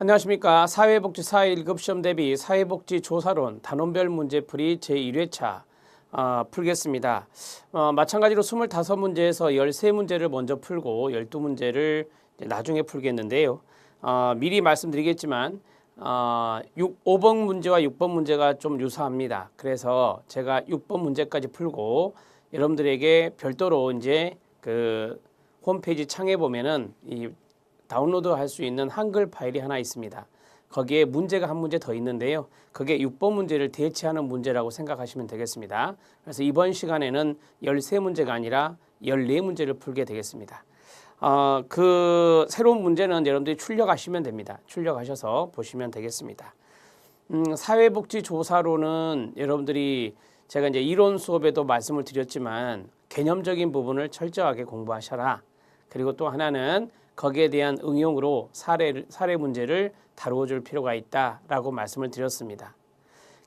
안녕하십니까. 사회복지사 1급 시험 대비 사회복지조사론 단원별 문제풀이 제1회차 풀겠습니다. 마찬가지로 25문제에서 13문제를 먼저 풀고 12문제를 나중에 풀겠는데요. 미리 말씀드리겠지만 5번 문제와 6번 문제가 좀 유사합니다. 그래서 제가 6번 문제까지 풀고 여러분들에게 별도로 이제 그 홈페이지 창에 보면은 이 다운로드 할 수 있는 한글 파일이 하나 있습니다. 거기에 문제가 한 문제 더 있는데요. 그게 6번 문제를 대체하는 문제라고 생각하시면 되겠습니다. 그래서 이번 시간에는 13문제가 아니라 14문제를 풀게 되겠습니다. 그 새로운 문제는 여러분들이 출력하시면 됩니다. 출력하셔서 보시면 되겠습니다. 사회복지조사로는 여러분들이 제가 이제 이론 수업에도 말씀을 드렸지만 개념적인 부분을 철저하게 공부하셔라. 그리고 또 하나는 거기에 대한 응용으로 사례 문제를 다루어 줄 필요가 있다라고 말씀을 드렸습니다.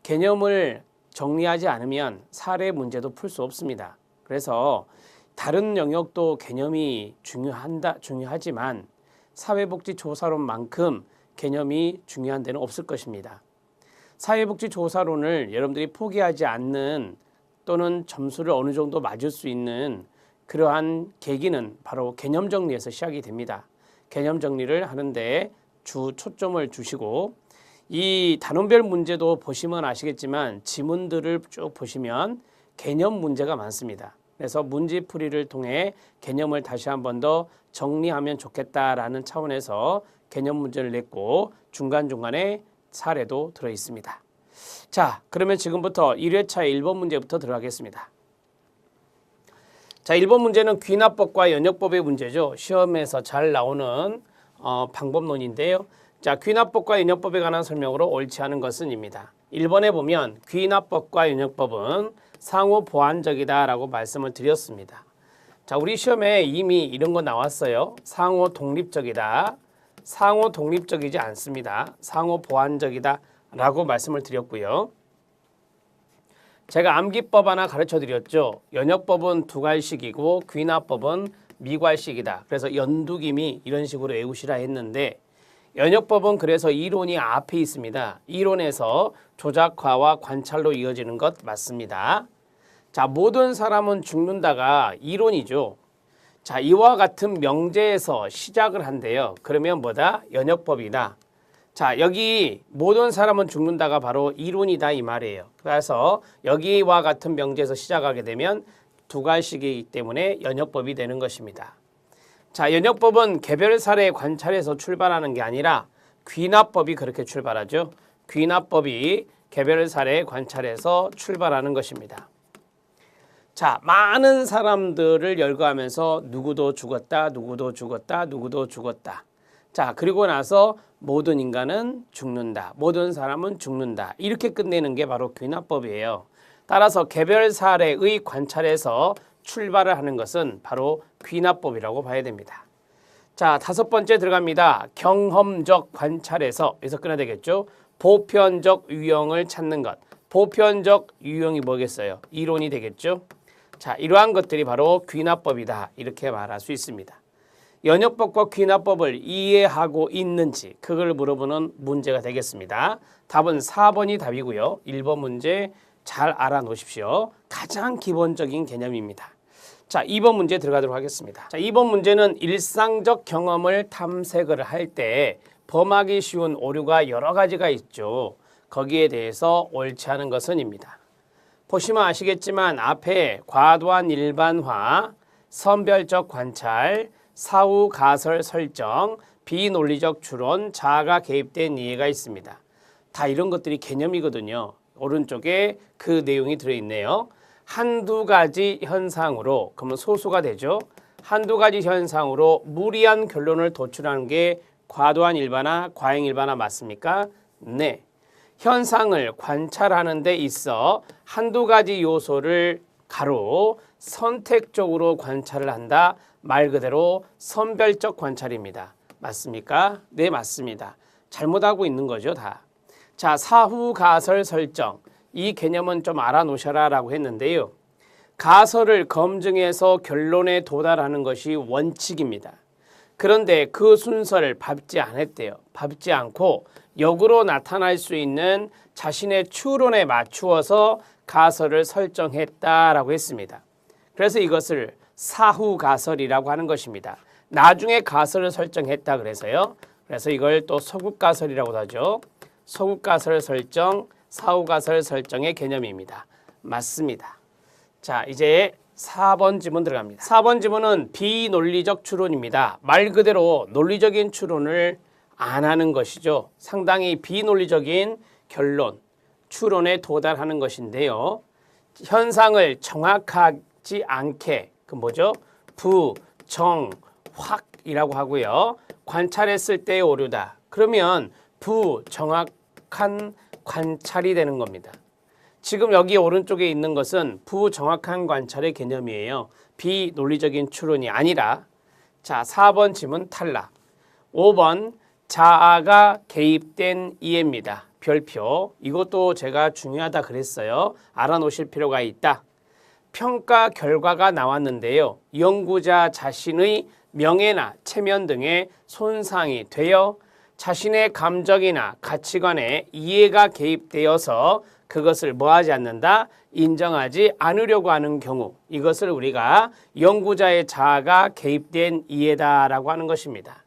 개념을 정리하지 않으면 사례 문제도 풀 수 없습니다. 그래서 다른 영역도 개념이 중요하지만 사회복지조사론만큼 개념이 중요한 데는 없을 것입니다. 사회복지조사론을 여러분들이 포기하지 않는 또는 점수를 어느 정도 맞을 수 있는 그러한 계기는 바로 개념 정리에서 시작이 됩니다. 개념 정리를 하는데 초점을 주시고 이 단원별 문제도 보시면 아시겠지만 지문들을 쭉 보시면 개념 문제가 많습니다. 그래서 문제풀이를 통해 개념을 다시 한 번 더 정리하면 좋겠다라는 차원에서 개념 문제를 냈고 중간중간에 사례도 들어 있습니다. 자, 그러면 지금부터 1회차 1번 문제부터 들어가겠습니다. 자, 1번 문제는 귀납법과 연역법의 문제죠. 시험에서 잘 나오는 방법론인데요. 자, 귀납법과 연역법에 관한 설명으로 옳지 않은 것은입니다. 1번에 보면 귀납법과 연역법은 상호 보완적이다 라고 말씀을 드렸습니다. 자, 우리 시험에 이미 이런 거 나왔어요. 상호 독립적이다. 상호 독립적이지 않습니다. 상호 보완적이다 라고 말씀을 드렸고요. 제가 암기법 하나 가르쳐 드렸죠. 연역법은 두괄식이고 귀납법은 미괄식이다. 그래서 연두기미 이런 식으로 외우시라 했는데 연역법은 그래서 이론이 앞에 있습니다. 이론에서 조작화와 관찰로 이어지는 것 맞습니다. 자, 모든 사람은 죽는다가 이론이죠. 자, 이와 같은 명제에서 시작을 한대요. 그러면 뭐다? 연역법이다. 자, 여기 모든 사람은 죽는다가 바로 이론이다 이 말이에요. 그래서 여기와 같은 명제에서 시작하게 되면 두괄식이기 때문에 연역법이 되는 것입니다. 자, 연역법은 개별 사례 관찰에서 출발하는 게 아니라 귀납법이 그렇게 출발하죠. 귀납법이 개별 사례 관찰에서 출발하는 것입니다. 자, 많은 사람들을 열거하면서 누구도 죽었다, 누구도 죽었다, 누구도 죽었다. 자, 그리고 나서 모든 인간은 죽는다. 모든 사람은 죽는다. 이렇게 끝내는 게 바로 귀납법이에요. 따라서 개별 사례의 관찰에서 출발을 하는 것은 바로 귀납법이라고 봐야 됩니다. 자, 5번째 들어갑니다. 경험적 관찰에서 여기서 끊어야 되겠죠. 보편적 유형을 찾는 것. 보편적 유형이 뭐겠어요? 이론이 되겠죠. 자, 이러한 것들이 바로 귀납법이다. 이렇게 말할 수 있습니다. 연역법과 귀납법을 이해하고 있는지 그걸 물어보는 문제가 되겠습니다. 답은 4번이 답이고요. 1번 문제 잘 알아놓으십시오. 가장 기본적인 개념입니다. 자, 2번 문제 들어가도록 하겠습니다. 자, 2번 문제는 일상적 경험을 탐색을 할 때 범하기 쉬운 오류가 여러 가지가 있죠. 거기에 대해서 옳지 않은 것은입니다. 보시면 아시겠지만 앞에 과도한 일반화, 선별적 관찰, 사후 가설 설정, 비논리적 추론, 자아가 개입된 이해가 있습니다. 다 이런 것들이 개념이거든요. 오른쪽에 그 내용이 들어있네요. 한두 가지 현상으로, 그러면 소수가 되죠. 한두 가지 현상으로 무리한 결론을 도출하는 게 과도한 일반화, 과잉 일반화 맞습니까? 네. 현상을 관찰하는 데 있어 한두 가지 요소를 가로 선택적으로 관찰을 한다. 말 그대로 선별적 관찰입니다. 맞습니까? 네, 맞습니다. 잘못하고 있는 거죠, 다. 자, 사후 가설 설정. 이 개념은 좀 알아놓으셔라 라고 했는데요. 가설을 검증해서 결론에 도달하는 것이 원칙입니다. 그런데 그 순서를 밟지 않았대요. 밟지 않고 역으로 나타날 수 있는 자신의 추론에 맞추어서 가설을 설정했다라고 했습니다. 그래서 이것을 사후가설이라고 하는 것입니다. 나중에 가설을 설정했다 그래서요. 그래서 이걸 또 서국가설이라고도 하죠. 서국가설 설정, 사후가설 설정의 개념입니다. 맞습니다. 자, 이제 4번 지문 들어갑니다. 4번 지문은 비논리적 추론입니다. 말 그대로 논리적인 추론을 안 하는 것이죠. 상당히 비논리적인 결론, 추론에 도달하는 것인데요. 현상을 정확하지 않게 그 뭐죠? 부, 정, 확이라고 하고요. 관찰했을 때의 오류다. 그러면 부정확한 관찰이 되는 겁니다. 지금 여기 오른쪽에 있는 것은 부정확한 관찰의 개념이에요. 비논리적인 추론이 아니라. 자, 4번 지문 탈락. 5번 자아가 개입된 이해입니다. 별표. 이것도 제가 중요하다 그랬어요. 알아놓으실 필요가 있다. 평가 결과가 나왔는데요. 연구자 자신의 명예나 체면 등에 손상이 되어 자신의 감정이나 가치관에 이해가 개입되어서 그것을 뭐하지 않는다? 인정하지 않으려고 하는 경우, 이것을 우리가 연구자의 자아가 개입된 이해다라고 하는 것입니다.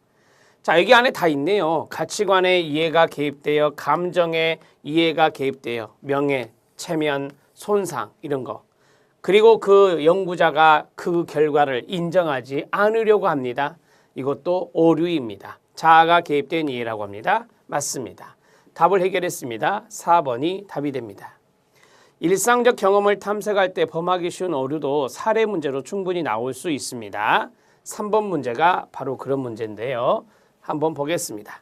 자, 여기 안에 다 있네요. 가치관에 이해가 개입되어, 감정에 이해가 개입되어, 명예, 체면, 손상 이런 거. 그리고 그 연구자가 그 결과를 인정하지 않으려고 합니다. 이것도 오류입니다. 자아가 개입된 이해라고 합니다. 맞습니다. 답을 해결했습니다. 4번이 답이 됩니다. 일상적 경험을 탐색할 때 범하기 쉬운 오류도 사례 문제로 충분히 나올 수 있습니다. 3번 문제가 바로 그런 문제인데요. 한번 보겠습니다.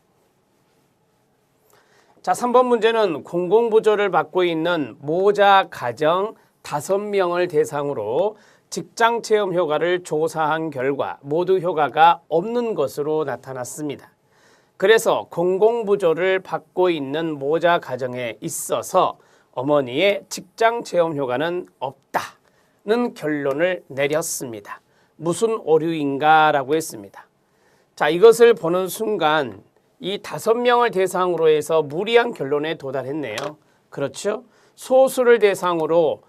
자, 3번 문제는 공공부조를 받고 있는 모자 가정 5명을 대상으로 직장 체험 효과를 조사한 결과 모두 효과가 없는 것으로 나타났습니다. 그래서 공공부조를 받고 있는 모자 가정에 있어서 어머니의 직장 체험 효과는 없다는 결론을 내렸습니다. 무슨 오류인가라고 했습니다. 자, 이것을 보는 순간 이 5명을 대상으로 해서 무리한 결론에 도달했네요. 그렇죠? 소수를 대상으로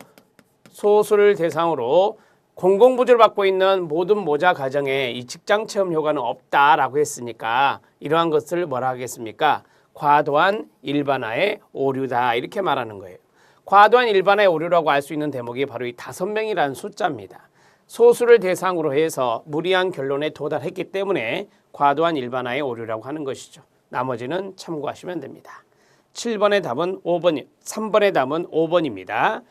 공공부조를 받고 있는 모든 모자 가정에 이 직장 체험 효과는 없다라고 했으니까 이러한 것을 뭐라 하겠습니까? 과도한 일반화의 오류다 이렇게 말하는 거예요. 과도한 일반화의 오류라고 알 수 있는 대목이 바로 이 5명이라는 숫자입니다. 소수를 대상으로 해서 무리한 결론에 도달했기 때문에 과도한 일반화의 오류라고 하는 것이죠. 나머지는 참고하시면 됩니다. 3번의 답은 5번입니다.